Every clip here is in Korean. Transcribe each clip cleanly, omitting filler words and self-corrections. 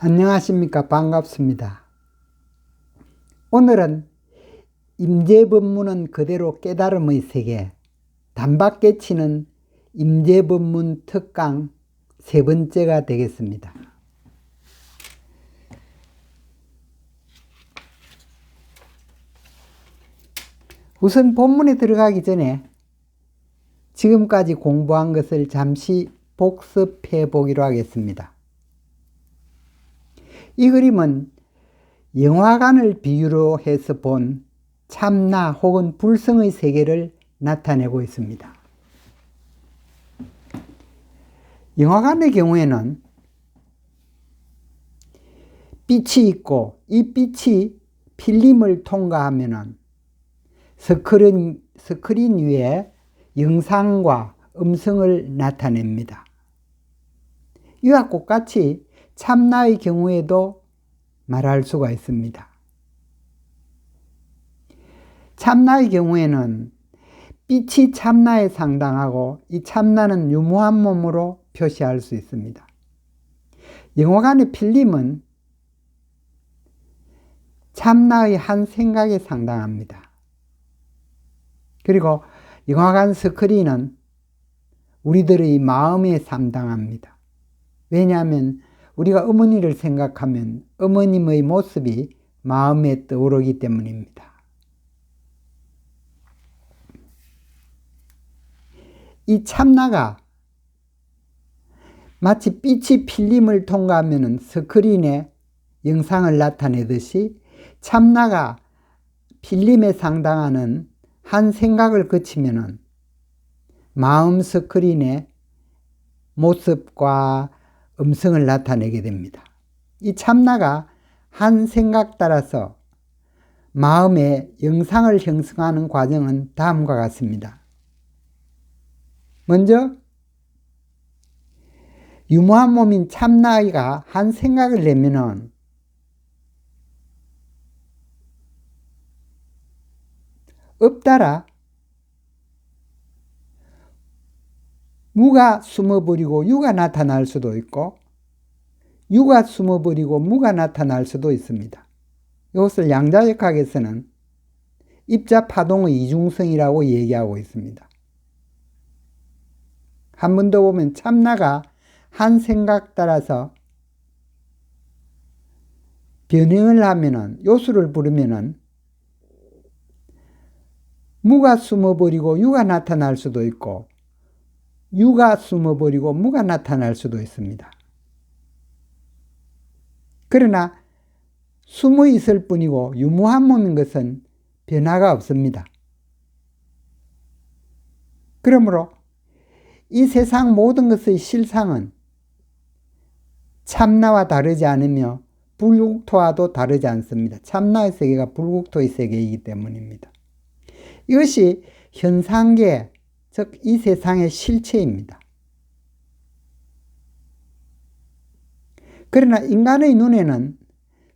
안녕하십니까. 반갑습니다. 오늘은 임재법문은 그대로 깨달음의 세계, 단박깨치는 임재법문 특강 세 번째가 되겠습니다. 우선 본문에 들어가기 전에 지금까지 공부한 것을 잠시 복습해 보기로 하겠습니다. 이 그림은 영화관을 비유로 해서 본 참나 혹은 불성의 세계를 나타내고 있습니다. 영화관의 경우에는 빛이 있고 이 빛이 필름을 통과하면 스크린 위에 영상과 음성을 나타냅니다. 이와 똑같이 참나의 경우에도 말할 수가 있습니다. 참나의 경우에는 빛이 참나에 상당하고 이 참나는 유무한 몸으로 표시할 수 있습니다. 영화관의 필름은 참나의 한 생각에 상당합니다. 그리고 영화관 스크린은 우리들의 마음에 상당합니다. 왜냐하면 우리가 어머니를 생각하면 어머님의 모습이 마음에 떠오르기 때문입니다. 이 참나가 마치 빛이 필름을 통과하면 스크린에 영상을 나타내듯이 참나가 필름에 상당하는 한 생각을 거치면 마음 스크린에 모습과 음성을 나타내게 됩니다. 이 참나가 한 생각 따라서 마음에 영상을 형성하는 과정은 다음과 같습니다. 먼저 유무한 몸인 참나가 한 생각을 내면은 없다라 무가 숨어버리고 유가 나타날 수도 있고 유가 숨어버리고 무가 나타날 수도 있습니다. 이것을 양자역학에서는 입자파동의 이중성이라고 얘기하고 있습니다. 한 번 더 보면 참나가 한 생각 따라서 변형을 하면은 요수를 부르면은 무가 숨어버리고 유가 나타날 수도 있고 유가 숨어버리고 무가 나타날 수도 있습니다. 그러나 숨어 있을 뿐이고 유무한 몸인 것은 변화가 없습니다. 그러므로 이 세상 모든 것의 실상은 참나와 다르지 않으며 불국토와도 다르지 않습니다. 참나의 세계가 불국토의 세계이기 때문입니다. 이것이 현상계, 즉 이 세상의 실체입니다. 그러나 인간의 눈에는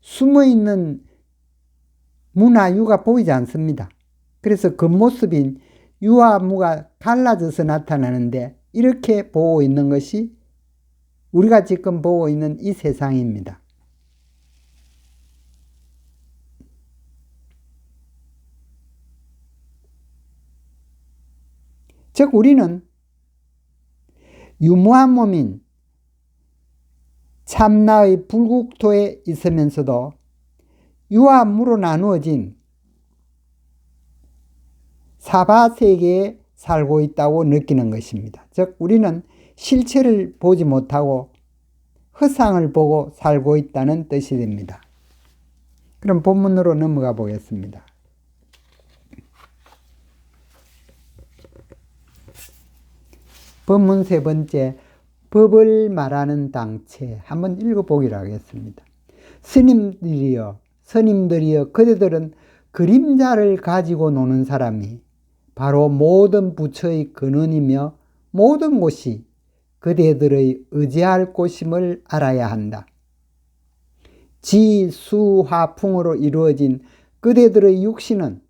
숨어있는 무나 유가 보이지 않습니다. 그래서 겉모습인 유와 무가 갈라져서 나타나는데 이렇게 보고 있는 것이 우리가 지금 보고 있는 이 세상입니다. 즉 우리는 유무한 몸인 참나의 불국토에 있으면서도 유와 무로 나누어진 사바세계에 살고 있다고 느끼는 것입니다. 즉 우리는 실체를 보지 못하고 허상을 보고 살고 있다는 뜻이 됩니다. 그럼 본문으로 넘어가 보겠습니다. 본문 세 번째, 법을 말하는 당체. 한번 읽어보기로 하겠습니다. 스님들이여 그대들은 그림자를 가지고 노는 사람이 바로 모든 부처의 근원이며 모든 곳이 그대들의 의지할 곳임을 알아야 한다. 지수화풍으로 이루어진 그대들의 육신은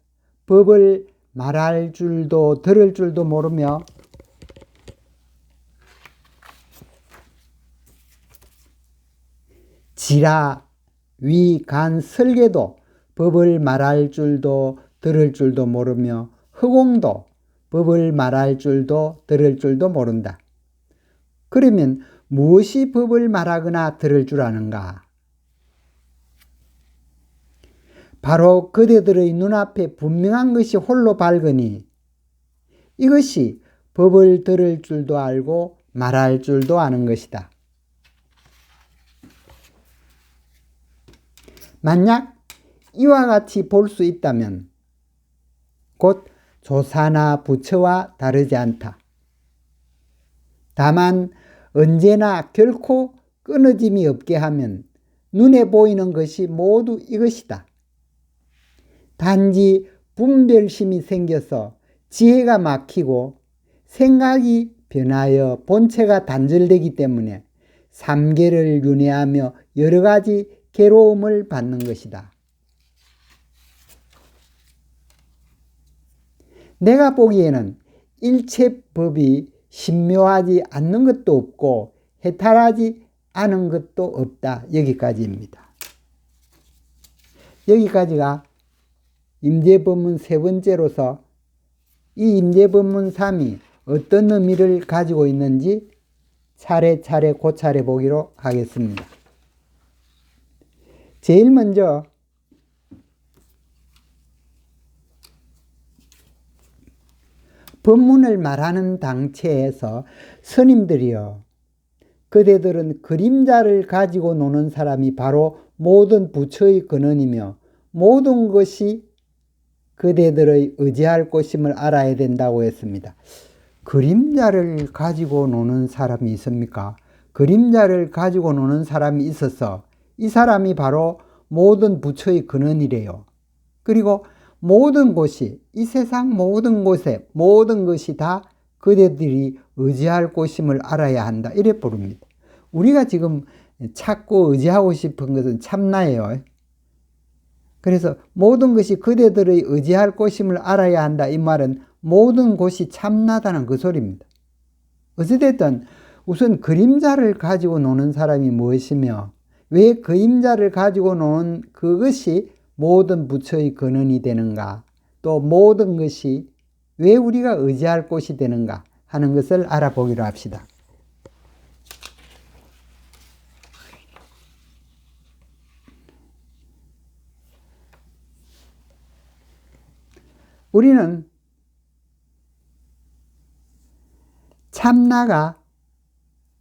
법을 말할 줄도 들을 줄도 모르며 지라, 위, 간, 설계도 법을 말할 줄도 들을 줄도 모르며 허공도 법을 말할 줄도 들을 줄도 모른다. 그러면 무엇이 법을 말하거나 들을 줄 아는가? 바로 그대들의 눈앞에 분명한 것이 홀로 밝으니 이것이 법을 들을 줄도 알고 말할 줄도 아는 것이다. 만약 이와 같이 볼 수 있다면 곧 조사나 부처와 다르지 않다. 다만 언제나 결코 끊어짐이 없게 하면 눈에 보이는 것이 모두 이것이다. 단지 분별심이 생겨서 지혜가 막히고 생각이 변하여 본체가 단절되기 때문에 삼계를 윤회하며 여러 가지 괴로움을 받는 것이다. 내가 보기에는 일체법이 신묘하지 않는 것도 없고 해탈하지 않은 것도 없다. 여기까지입니다. 여기까지가 임재법문 세 번째로서 이 임재법문 3이 어떤 의미를 가지고 있는지 차례차례 고찰해 보기로 하겠습니다. 제일 먼저 법문을 말하는 당체에서 스님들이여 그대들은 그림자를 가지고 노는 사람이 바로 모든 부처의 근원이며 모든 것이 그대들의 의지할 것임을 알아야 된다고 했습니다. 그림자를 가지고 노는 사람이 있습니까? 그림자를 가지고 노는 사람이 있어서 이 사람이 바로 모든 부처의 근원이래요. 그리고 모든 곳이 이 세상 모든 곳에 모든 것이 다 그대들이 의지할 것임을 알아야 한다. 이래 부릅니다. 우리가 지금 찾고 의지하고 싶은 것은 참나예요. 그래서 모든 것이 그대들의 의지할 것임을 알아야 한다. 이 말은 모든 것이 참나다는 그 소리입니다. 어찌됐든 우선 그림자를 가지고 노는 사람이 무엇이며 왜 그림자를 가지고 노는 그것이 모든 부처의 근원이 되는가, 또 모든 것이 왜 우리가 의지할 곳이 되는가 하는 것을 알아보기로 합시다. 우리는 참나가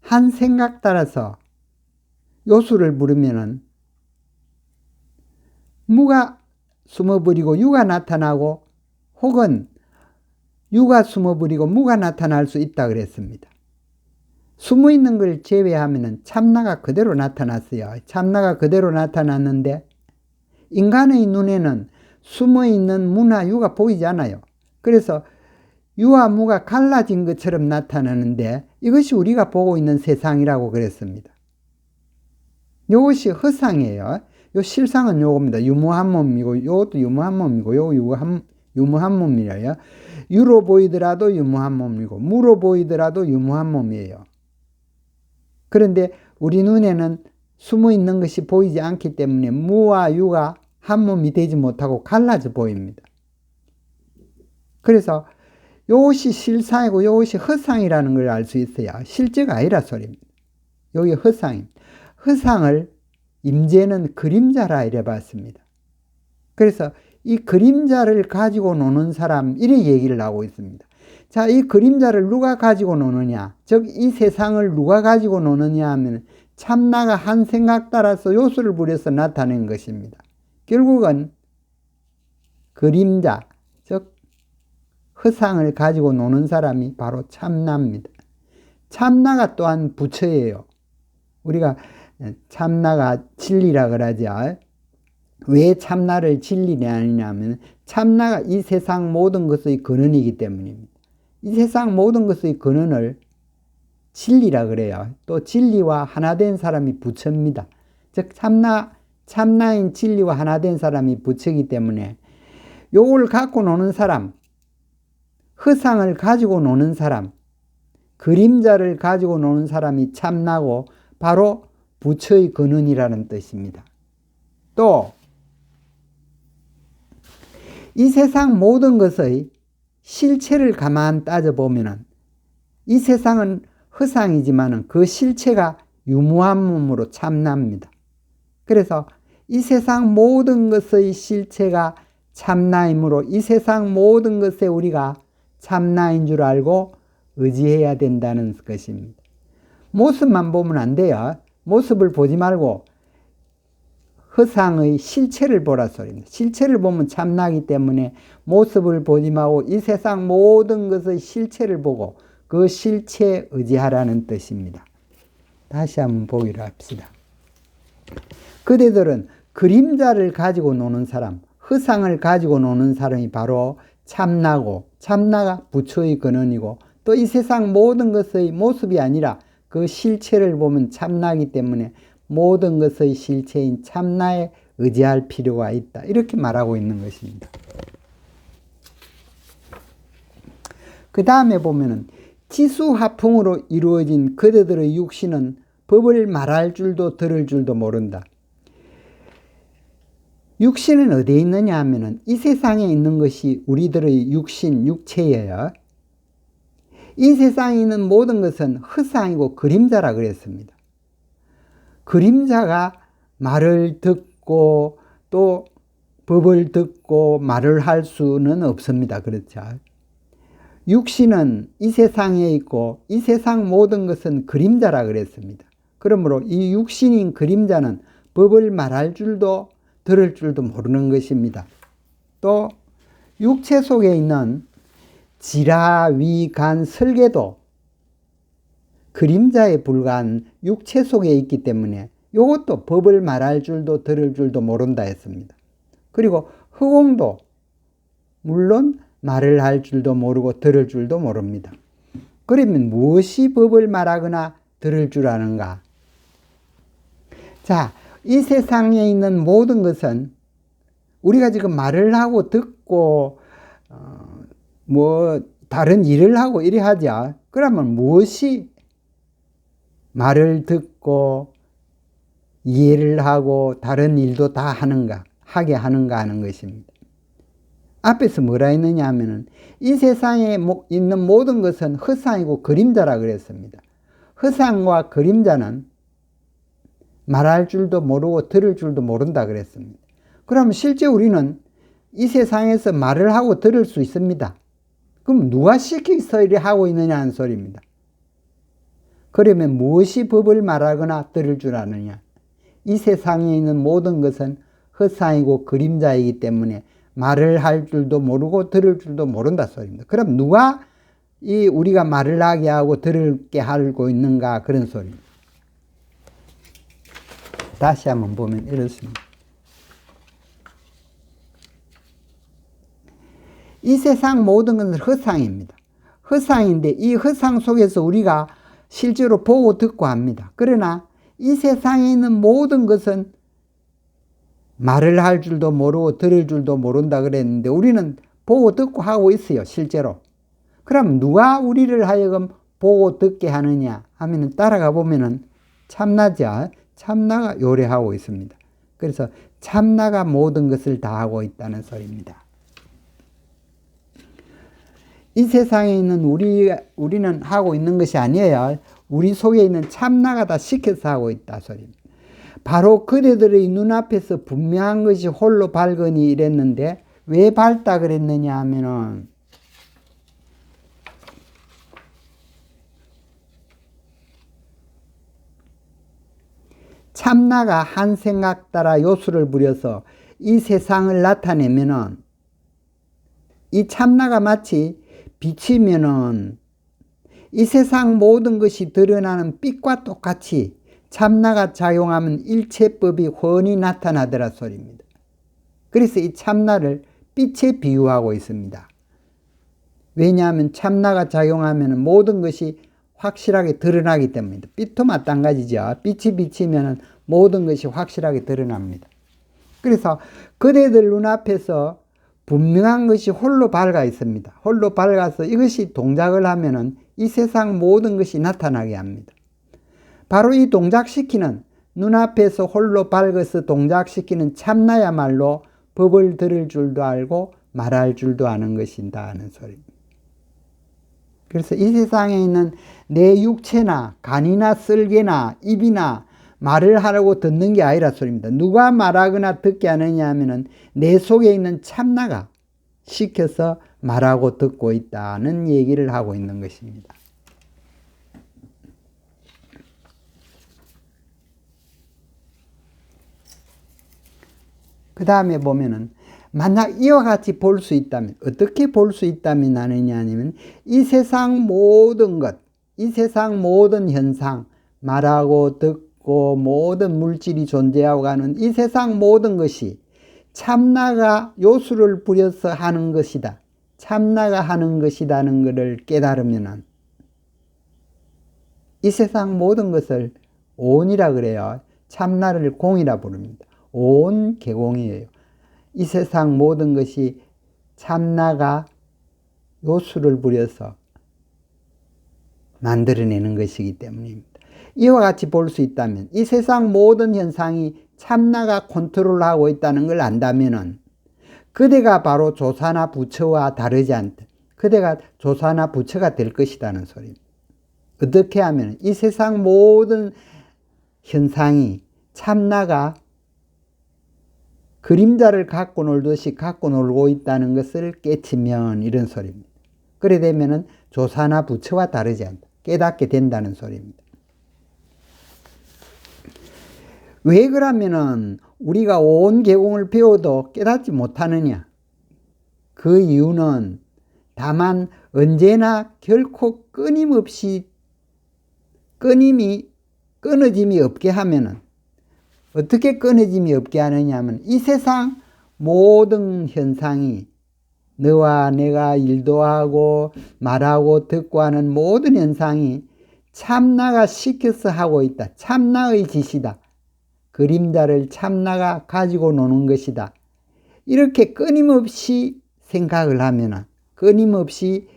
한 생각 따라서 요수를 물으면은 무가 숨어버리고 유가 나타나고 혹은 유가 숨어버리고 무가 나타날 수 있다 그랬습니다. 숨어있는 걸 제외하면 참나가 그대로 나타났어요. 참나가 그대로 나타났는데 인간의 눈에는 숨어있는 무나 유가 보이지 않아요. 그래서 유와 무가 갈라진 것처럼 나타나는데 이것이 우리가 보고 있는 세상이라고 그랬습니다. 이것이 허상이에요. 요 실상은 요겁니다. 유무한 몸이고 요것도 유무한 몸이고 요 유무한 몸이에요. 유로 보이더라도 유무한 몸이고 무로 보이더라도 유무한 몸이에요. 그런데 우리 눈에는 숨어있는 것이 보이지 않기 때문에 무와 유가 한 몸이 되지 못하고 갈라져 보입니다. 그래서 이것이 실상이고 이것이 허상이라는 걸 알 수 있어요. 실제가 아니라 소리입니다. 여기 허상입니다. 허상을 임재는 그림자라 이래 봤습니다. 그래서 이 그림자를 가지고 노는 사람 이래 얘기를 하고 있습니다. 자, 이 그림자를 누가 가지고 노느냐, 즉 이 세상을 누가 가지고 노느냐 하면 참나가 한 생각 따라서 요소를 부려서 나타낸 것입니다. 결국은 그림자, 즉 허상을 가지고 노는 사람이 바로 참나입니다. 참나가 또한 부처예요. 우리가 참나가 진리라 그러죠. 왜 참나를 진리냐 하냐면 참나가 이 세상 모든 것의 근원이기 때문입니다. 이 세상 모든 것의 근원을 진리라 그래요. 또 진리와 하나 된 사람이 부처입니다. 즉 참나인 진리와 하나 된 사람이 부처이기 때문에 요걸 갖고 노는 사람, 허상을 가지고 노는 사람, 그림자를 가지고 노는 사람이 참나고 바로 부처의 근원이라는 뜻입니다. 또 이 세상 모든 것의 실체를 가만 따져보면 이 세상은 허상이지만 그 실체가 유무한 몸으로 참나입니다. 그래서 이 세상 모든 것의 실체가 참나이므로 이 세상 모든 것에 우리가 참나인 줄 알고 의지해야 된다는 것입니다. 모습만 보면 안 돼요. 모습을 보지 말고 허상의 실체를 보라 소리입니다. 실체를 보면 참나기 때문에 모습을 보지 말고 이 세상 모든 것의 실체를 보고 그 실체에 의지하라는 뜻입니다. 다시 한번 보기로 합시다. 그대들은 그림자를 가지고 노는 사람, 허상을 가지고 노는 사람이 바로 참나고 참나가 부처의 근원이고 또 이 세상 모든 것의 모습이 아니라 그 실체를 보면 참나기 때문에 모든 것의 실체인 참나에 의지할 필요가 있다. 이렇게 말하고 있는 것입니다. 그 다음에 보면은 지수화풍으로 이루어진 그대들의 육신은 법을 말할 줄도 들을 줄도 모른다. 육신은 어디에 있느냐 하면은 이 세상에 있는 것이 우리들의 육신, 육체예요. 이 세상에 있는 모든 것은 허상이고 그림자라 그랬습니다. 그림자가 말을 듣고 또 법을 듣고 말을 할 수는 없습니다. 그렇죠? 육신은 이 세상에 있고 이 세상 모든 것은 그림자라 그랬습니다. 그러므로 이 육신인 그림자는 법을 말할 줄도 들을 줄도 모르는 것입니다. 또 육체 속에 있는 지라, 위, 간, 설계도 그림자에 불과한 육체 속에 있기 때문에 이것도 법을 말할 줄도 들을 줄도 모른다 했습니다. 그리고 허공도 물론 말을 할 줄도 모르고 들을 줄도 모릅니다. 그러면 무엇이 법을 말하거나 들을 줄 아는가? 자, 이 세상에 있는 모든 것은 우리가 지금 말을 하고 듣고 다른 일을 하고 이래 하죠. 그러면 무엇이 말을 듣고 이해를 하고 다른 일도 다 하게 하는가 하는 것입니다. 앞에서 뭐라 했느냐 하면은 이 세상에 있는 모든 것은 허상이고 그림자라 그랬습니다. 허상과 그림자는 말할 줄도 모르고 들을 줄도 모른다 그랬습니다. 그러면 실제 우리는 이 세상에서 말을 하고 들을 수 있습니다. 그럼 누가 시켜서 이래 하고 있느냐 하는 소리입니다. 그러면 무엇이 법을 말하거나 들을 줄 아느냐? 이 세상에 있는 모든 것은 허상이고 그림자이기 때문에 말을 할 줄도 모르고 들을 줄도 모른다 소리입니다. 그럼 누가 우리가 말을 하게 하고 들을게 하고 있는가 그런 소리입니다. 다시 한번 보면 이렇습니다. 이 세상 모든 것은 허상입니다. 허상인데 이 허상 속에서 우리가 실제로 보고 듣고 합니다. 그러나 이 세상에 있는 모든 것은 말을 할 줄도 모르고 들을 줄도 모른다 그랬는데 우리는 보고 듣고 하고 있어요. 실제로. 그럼 누가 우리를 하여금 보고 듣게 하느냐 하면 따라가 보면은 참나죠. 참나가 요래하고 있습니다. 그래서 참나가 모든 것을 다 하고 있다는 소리입니다. 이 세상에 있는 우리는 하고 있는 것이 아니에요. 우리 속에 있는 참나가 다 시켜서 하고 있다 소리입니다. 바로 그대들의 눈앞에서 분명한 것이 홀로 밝으니 이랬는데 왜 밝다 그랬느냐 하면은 참나가 한 생각 따라 요수를 부려서 이 세상을 나타내면은 이 참나가 마치 비치면은 이 세상 모든 것이 드러나는 빛과 똑같이 참나가 작용하면 일체법이 훤히 나타나더라 소리입니다. 그래서 이 참나를 빛에 비유하고 있습니다. 왜냐하면 참나가 작용하면 모든 것이 확실하게 드러나기 때문입니다. 빛도 마찬가지죠. 빛이 비치면 모든 것이 확실하게 드러납니다. 그래서 그대들 눈앞에서 분명한 것이 홀로 밝아 있습니다. 홀로 밝아서 이것이 동작을 하면은 이 세상 모든 것이 나타나게 합니다. 바로 이 동작시키는 눈앞에서 홀로 밝아서 동작시키는 참나야말로 법을 들을 줄도 알고 말할 줄도 아는 것이다 하는 소리입니다. 그래서 이 세상에 있는 내 육체나 간이나 쓸개나 입이나 말을 하라고 듣는 게 아니라 소리입니다. 누가 말하거나 듣게 하느냐 하면은 내 속에 있는 참나가 시켜서 말하고 듣고 있다는 얘기를 하고 있는 것입니다. 그 다음에 보면은 만약 이와 같이 볼 수 있다면, 어떻게 볼 수 있다면 하느냐 하면 이 세상 모든 것, 이 세상 모든 현상, 말하고 듣고 모든 물질이 존재하고 가는 이 세상 모든 것이 참나가 요수를 부려서 하는 것이다. 참나가 하는 것이라는 것을 깨달으면 이 세상 모든 것을 온이라 그래요. 참나를 공이라 부릅니다. 온 개공이에요. 이 세상 모든 것이 참나가 요수를 부려서 만들어내는 것이기 때문입니다. 이와 같이 볼 수 있다면, 이 세상 모든 현상이 참나가 컨트롤하고 있다는 걸 안다면은 그대가 바로 조사나 부처와 다르지 않다. 그대가 조사나 부처가 될 것이라는 소리입니다. 어떻게 하면 이 세상 모든 현상이 참나가 그림자를 갖고 놀듯이 갖고 놀고 있다는 것을 깨치면 이런 소리입니다. 그래 되면은 조사나 부처와 다르지 않다. 깨닫게 된다는 소리입니다. 왜 그러면은 우리가 온 계공을 배워도 깨닫지 못하느냐? 그 이유는 다만 언제나 결코 끊어짐이 없게 하면은, 어떻게 끊어짐이 없게 하느냐 하면 이 세상 모든 현상이 너와 내가 일도 하고 말하고 듣고 하는 모든 현상이 참나가 시켜서 하고 있다. 참나의 짓이다. 그림자를 참나가 가지고 노는 것이다. 이렇게 끊임없이 생각을 하면, 끊임없이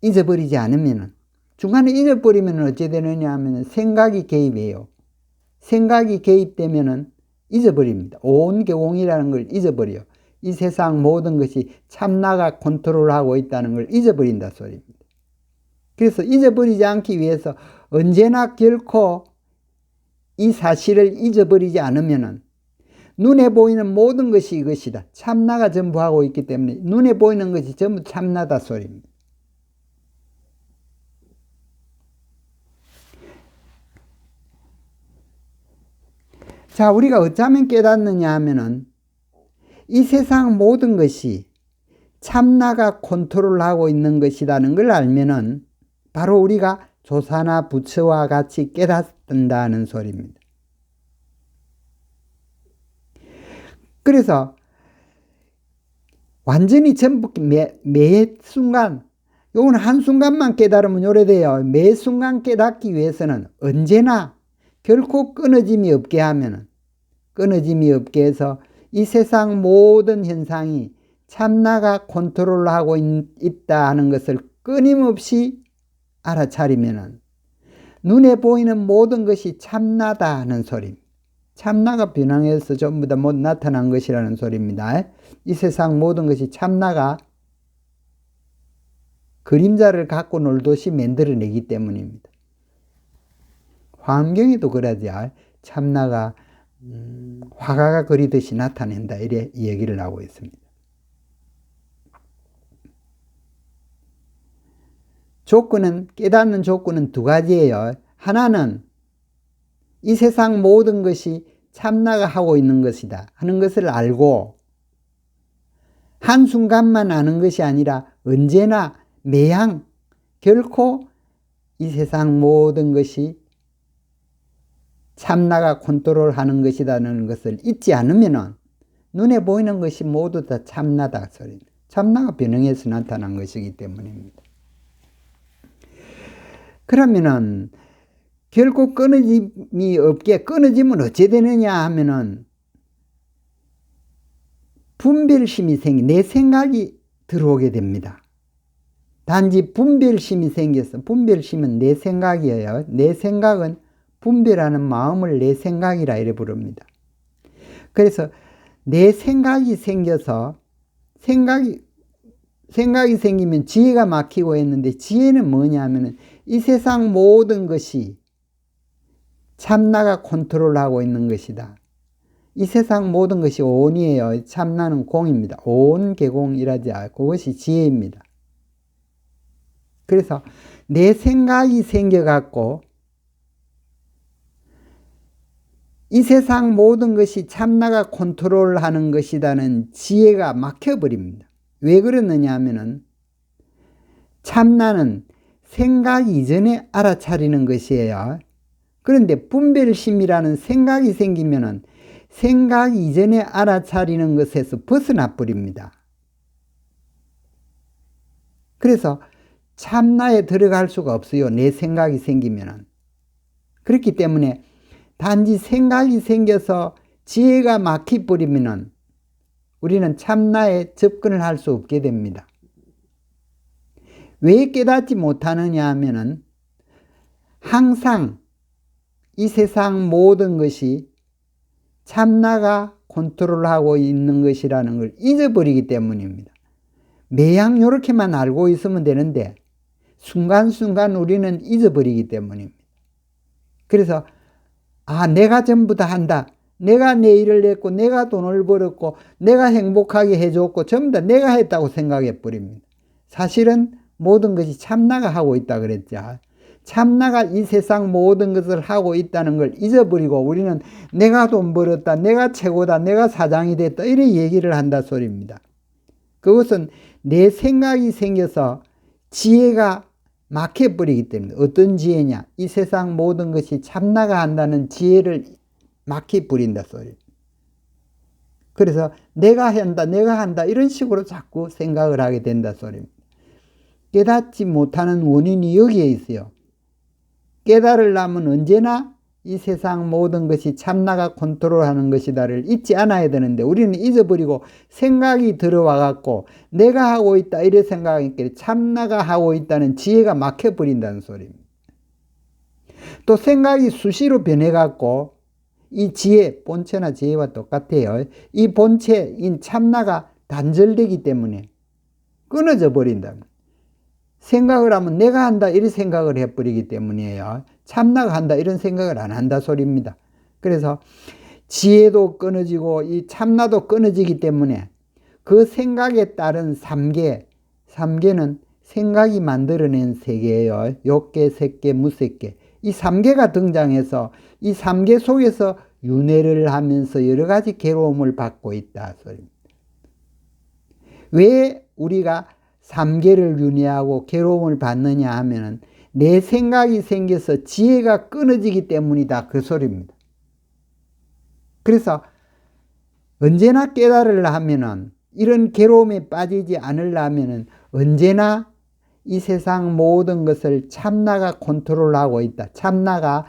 잊어버리지 않으면, 중간에 잊어버리면 어찌 되느냐 하면 생각이 개입해요. 생각이 개입되면 잊어버립니다. 온 개공이라는 걸 잊어버려요. 이 세상 모든 것이 참나가 컨트롤하고 있다는 걸 잊어버린다 소리입니다. 그래서 잊어버리지 않기 위해서 언제나 결코 이 사실을 잊어버리지 않으면 눈에 보이는 모든 것이 이것이다. 참나가 전부 하고 있기 때문에 눈에 보이는 것이 전부 참나다 소리입니다. 자, 우리가 어쩌면 깨닫느냐 하면은 이 세상 모든 것이 참나가 컨트롤하고 있는 것이라는 걸 알면은 바로 우리가 조사나 부처와 같이 깨닫는다는 소리입니다. 그래서 완전히 전부 매 순간, 요건 한순간만 깨달으면 오래돼요. 매 순간 깨닫기 위해서는 언제나 결코 끊어짐이 없게 하면은, 끊어짐이 없게 해서 이 세상 모든 현상이 참나가 컨트롤하고 있다 하는 것을 끊임없이 알아차리면은 눈에 보이는 모든 것이 참나다 하는 소리입니다. 참나가 변황해서 전부 다 못 나타난 것이라는 소리입니다. 이 세상 모든 것이 참나가 그림자를 갖고 놀듯이 만들어내기 때문입니다. 환경에도 그러죠. 참나가 화가가 그리듯이 나타낸다 이래 얘기를 하고 있습니다. 깨닫는 조건은 두 가지예요. 하나는 이 세상 모든 것이 참나가 하고 있는 것이다 하는 것을 알고, 한순간만 아는 것이 아니라 언제나 매양 결코 이 세상 모든 것이 참나가 컨트롤하는 것이라는 것을 잊지 않으면 눈에 보이는 것이 모두 다 참나다 소리입니다. 참나가 변형해서 나타난 것이기 때문입니다. 그러면은 결코 끊어짐이 없게, 끊어지면 어찌 되느냐 하면은 분별심이 내 생각이 들어오게 됩니다. 단지 분별심이 생겨서, 분별심은 내 생각이에요. 내 생각은 분별하는 마음을 내 생각이라 이래 부릅니다. 그래서 내 생각이 생겨서 생각이 생기면 지혜가 막히고 했는데, 지혜는 뭐냐 하면은 이 세상 모든 것이 참나가 컨트롤하고 있는 것이다. 이 세상 모든 것이 온이에요. 참나는 공입니다. 온 개공이라지 그것이 지혜입니다. 그래서 내 생각이 생겨갖고 이 세상 모든 것이 참나가 컨트롤하는 것이라는 지혜가 막혀버립니다. 왜 그러느냐 하면은 참나는 생각 이전에 알아차리는 것이에요. 그런데 분별심이라는 생각이 생기면은 생각 이전에 알아차리는 것에서 벗어나 버립니다. 그래서 참나에 들어갈 수가 없어요. 내 생각이 생기면은. 그렇기 때문에 단지 생각이 생겨서 지혜가 막혀버리면은 우리는 참나에 접근을 할 수 없게 됩니다. 왜 깨닫지 못하느냐 하면은 항상 이 세상 모든 것이 참나가 컨트롤하고 있는 것이라는 걸 잊어버리기 때문입니다. 매양 이렇게만 알고 있으면 되는데 순간순간 우리는 잊어버리기 때문입니다. 그래서 내가 전부 다 한다. 내가 내 일을 냈고 내가 돈을 벌었고 내가 행복하게 해줬고 전부 다 내가 했다고 생각해 버립니다. 사실은 모든 것이 참나가 하고 있다 그랬죠. 참나가 이 세상 모든 것을 하고 있다는 걸 잊어버리고 우리는 내가 돈 벌었다, 내가 최고다, 내가 사장이 됐다 이렇게 얘기를 한다 소리입니다. 그것은 내 생각이 생겨서 지혜가 막혀버리기 때문에. 어떤 지혜냐? 이 세상 모든 것이 참나가 한다는 지혜를 막혀버린다 소리입니다. 그래서 내가 한다 이런 식으로 자꾸 생각을 하게 된다 소리입니다. 깨닫지 못하는 원인이 여기에 있어요. 깨달으려면 언제나 이 세상 모든 것이 참나가 컨트롤하는 것이다를 잊지 않아야 되는데 우리는 잊어버리고 생각이 들어와 갖고 내가 하고 있다 이래 생각하니까 참나가 하고 있다는 지혜가 막혀버린다는 소리입니다. 또 생각이 수시로 변해 갖고 이 지혜, 본체나 지혜와 똑같아요. 이 본체인 참나가 단절되기 때문에 끊어져 버린다. 생각을 하면 내가 한다 이런 생각을 해버리기 때문이에요. 참나가 한다 이런 생각을 안 한다 소리입니다. 그래서 지혜도 끊어지고 이 참나도 끊어지기 때문에 그 생각에 따른 삼계는 생각이 만들어낸 세계예요. 욕계, 색계, 무색계. 이 삼계가 등장해서 이 삼계 속에서 윤회를 하면서 여러 가지 괴로움을 받고 있다 소리입니다. 왜 우리가 삼계를 윤회하고 괴로움을 받느냐 하면은 내 생각이 생겨서 지혜가 끊어지기 때문이다 그 소리입니다. 그래서 언제나 깨달으려 하면은 이런 괴로움에 빠지지 않으려면은 언제나 이 세상 모든 것을 참나가 컨트롤하고 있다. 참나가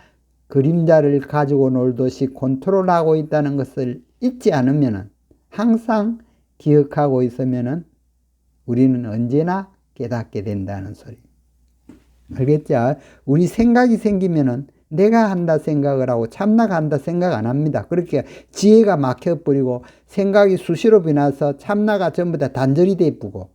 그림자를 가지고 놀듯이 컨트롤하고 있다는 것을 잊지 않으면은 항상 기억하고 있으면은 우리는 언제나 깨닫게 된다는 소리. 알겠죠? 우리 생각이 생기면은 내가 한다 생각을 하고 참나가 한다 생각 안 합니다. 그렇게 지혜가 막혀버리고 생각이 수시로 변해서 참나가 전부 다 단절이 돼쁘고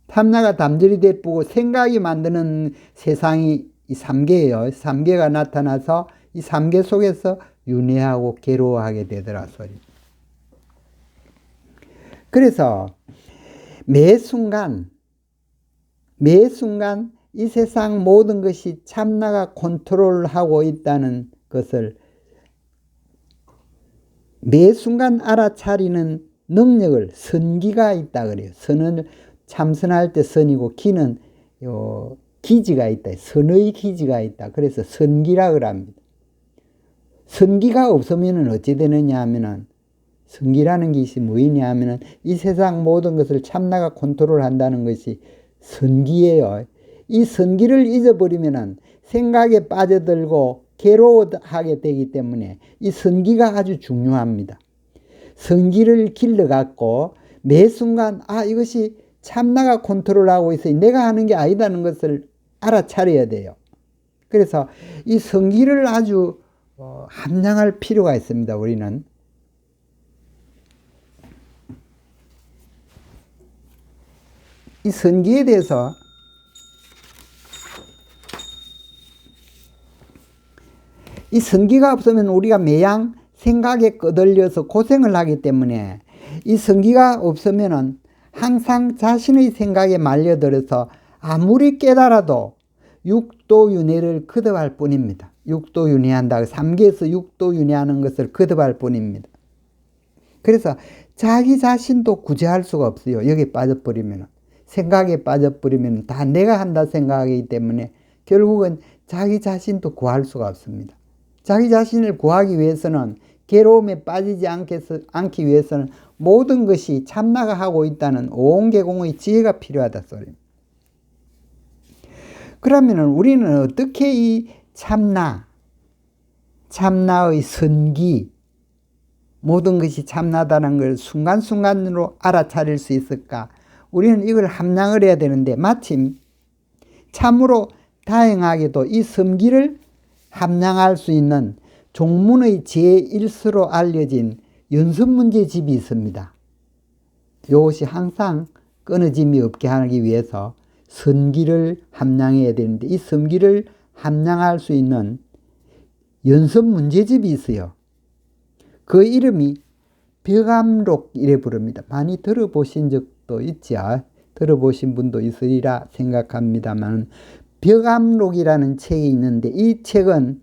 참나가 단절이 돼쁘고 생각이 만드는 세상이 이 삼계예요. 삼계가 나타나서 이 삼계 속에서 윤회하고 괴로워하게 되더라 소리. 그래서 매 순간 이 세상 모든 것이 참나가 컨트롤하고 있다는 것을 매 순간 알아차리는 능력을 선기가 있다 그래요. 선은 참선할 때 선이고 기는 기지가 있다. 선의 기지가 있다. 그래서 선기라 그럽니다. 선기가 없으면 어찌 되느냐 하면은 선기라는 것이 뭐이냐 하면은 이 세상 모든 것을 참나가 컨트롤한다는 것이 선기예요. 이 선기를 잊어버리면은 생각에 빠져들고 괴로워하게 되기 때문에 이 선기가 아주 중요합니다. 선기를 길러갖고 매 순간 이것이 참나가 컨트롤하고 있어요. 내가 하는 게 아니다는 것을 알아차려야 돼요. 그래서 이 성기를 아주 함량할 필요가 있습니다. 우리는. 이 성기에 대해서 이 성기가 없으면 우리가 매양 생각에 꺼들려서 고생을 하기 때문에 이 성기가 없으면은 항상 자신의 생각에 말려들어서 아무리 깨달아도 육도윤회를 거듭할 뿐입니다. 육도윤회한다. 3계에서 육도윤회하는 것을 거듭할 뿐입니다. 그래서 자기 자신도 구제할 수가 없어요. 여기 빠져버리면. 생각에 빠져버리면 다 내가 한다 생각하기 때문에 결국은 자기 자신도 구할 수가 없습니다. 자기 자신을 구하기 위해서는, 괴로움에 빠지지 않기 위해서는 모든 것이 참나가 하고 있다는 오온계공의 지혜가 필요하다 소리입니다. 그러면 우리는 어떻게 이 참나의 선기, 모든 것이 참나다는 걸 순간순간으로 알아차릴 수 있을까? 우리는 이걸 함량을 해야 되는데, 마침 참으로 다행하게도 이 선기를 함량할 수 있는 종문의 제1서로 알려진 연습문제집이 있습니다. 이것이 항상 끊어짐이 없게 하기 위해서 선기를 함량해야 되는데, 이 선기를 함량할 수 있는 연습문제집이 있어요. 그 이름이 벽암록 이래 부릅니다. 많이 들어보신 적도 있죠. 들어보신 분도 있으리라 생각합니다만, 벽암록이라는 책이 있는데, 이 책은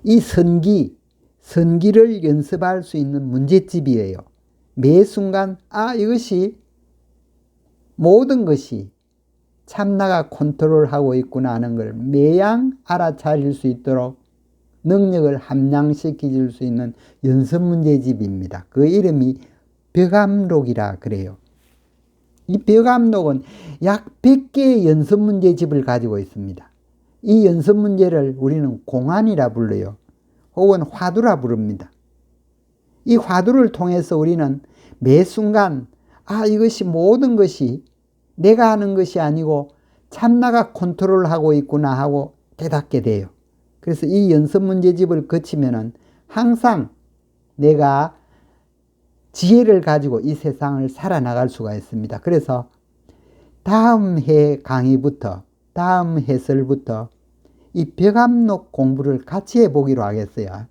이 선기를 연습할 수 있는 문제집이에요. 매 순간 이것이 모든 것이 참나가 컨트롤하고 있구나 하는 걸 매양 알아차릴 수 있도록 능력을 함량시켜 줄 수 있는 연습 문제집입니다. 그 이름이 벽암록이라 그래요. 이 벽암록은 약 100개의 연습 문제집을 가지고 있습니다. 이 연습 문제를 우리는 공안이라 불러요. 혹은 화두라 부릅니다. 이 화두를 통해서 우리는 매 순간 이것이 모든 것이 내가 하는 것이 아니고 참나가 컨트롤하고 있구나 하고 깨닫게 돼요. 그래서 이 연습 문제집을 거치면은 항상 내가 지혜를 가지고 이 세상을 살아나갈 수가 있습니다. 그래서 다음 해 강의부터, 다음 해설부터 이 벽암록 공부를 같이 해보기로 하겠어요.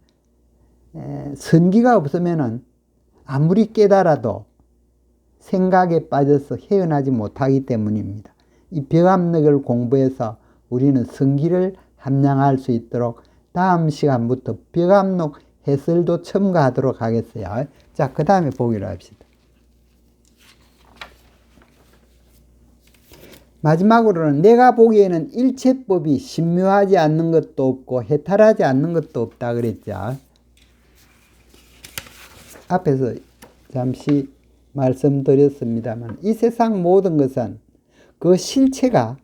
선기가 없으면은 아무리 깨달아도 생각에 빠져서 헤어나지 못하기 때문입니다. 이 벽암록을 공부해서 우리는 선기를 함량할 수 있도록 다음 시간부터 벽암록 해설도 첨가하도록 하겠어요. 자, 그 다음에 보기로 합시다. 마지막으로는 내가 보기에는 일체법이 신묘하지 않는 것도 없고 해탈하지 않는 것도 없다 그랬죠. 앞에서 잠시 말씀드렸습니다만, 이 세상 모든 것은 그 실체가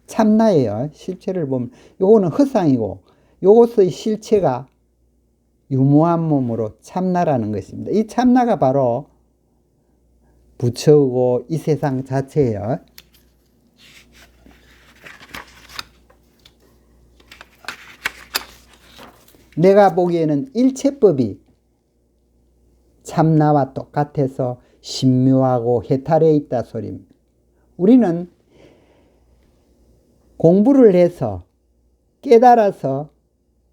참나예요. 실체를 보면 요거는 허상이고 요것의 실체가 유무한 몸으로 참나라는 것입니다. 이 참나가 바로 부처고 이 세상 자체예요. 내가 보기에는 일체법이 참나와 똑같아서 신묘하고 해탈해 있다 소리입니다. 우리는 공부를 해서 깨달아서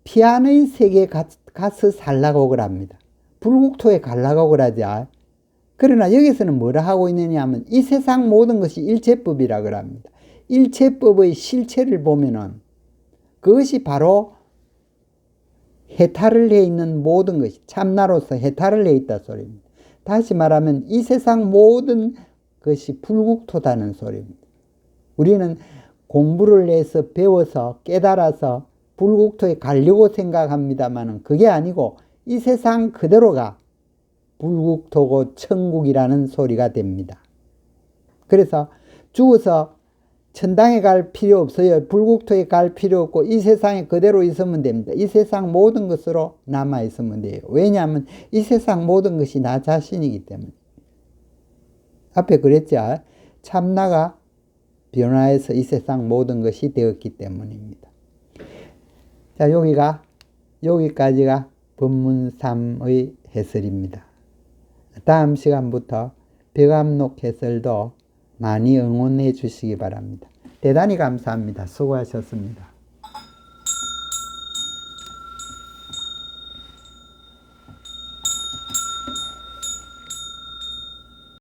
피안의 세계에 가서 살라고 그럽니다. 불국토에 가려고 그러자. 그러나 여기서는 뭐라 하고 있느냐 하면 이 세상 모든 것이 일체법이라 그럽니다. 일체법의 실체를 보면은 그것이 바로 해탈을 해 있는 모든 것이 참나로서 해탈을 해 있다 소리입니다. 다시 말하면 이 세상 모든 것이 불국토다는 소리입니다. 우리는 공부를 해서 배워서 깨달아서 불국토에 가려고 생각합니다만 그게 아니고 이 세상 그대로가 불국토고 천국이라는 소리가 됩니다. 그래서 죽어서 천당에 갈 필요 없어요. 불국토에 갈 필요 없고 이 세상에 그대로 있으면 됩니다. 이 세상 모든 것으로 남아 있으면 돼요. 왜냐하면 이 세상 모든 것이 나 자신이기 때문에. 앞에 그랬죠. 참나가 변화해서 이 세상 모든 것이 되었기 때문입니다. 자, 여기까지가 본문 3의 해설입니다. 다음 시간부터 벽암록 해설도 많이 응원해 주시기 바랍니다. 대단히 감사합니다. 수고하셨습니다.